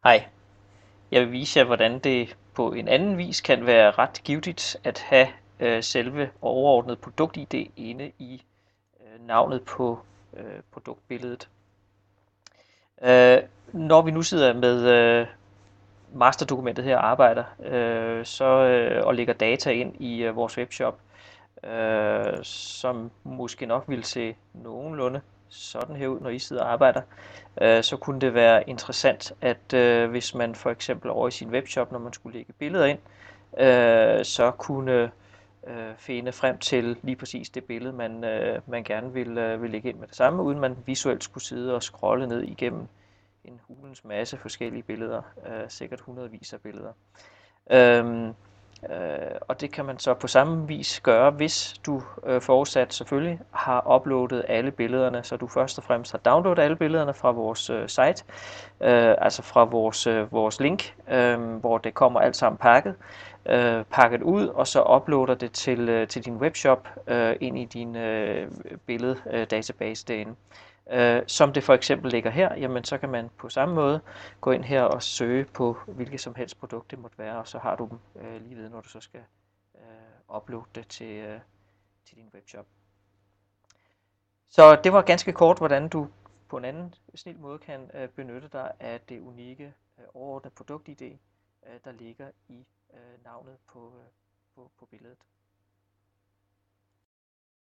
Hej, jeg vil vise jer, hvordan det på en anden vis kan være ret givtigt at have selve overordnet produkt-ID inde i navnet på produktbilledet. Når vi nu sidder med masterdokumentet her og arbejder og lægger data ind i vores webshop, som måske nok vil se nogenlunde sådan her ud, når I sidder og arbejder, så kunne det være interessant, at hvis man for eksempel over i sin webshop, når man skulle lægge billeder ind, så kunne finde frem til lige præcis det billede, man gerne vil lægge ind med det samme, uden man visuelt skulle sidde og scrolle ned igennem en hulens masse forskellige billeder, sikkert hundredvis af billeder. Og det kan man så på samme vis gøre, hvis du forudsat selvfølgelig har uploadet alle billederne, så du først og fremmest har downloadet alle billederne fra vores site, altså fra vores link, hvor det kommer alt sammen pakket ud, og så uploader det til din webshop ind i din billeddatabase derinde. Som det for eksempel ligger her, jamen så kan man på samme måde gå ind her og søge på hvilket som helst produkt det måtte være, og så har du dem lige ved, når du så skal uploade det til din webshop. Så det var ganske kort, hvordan du på en anden snil måde kan benytte dig af det unikke overordnede produkt-ID, der ligger i navnet på billedet.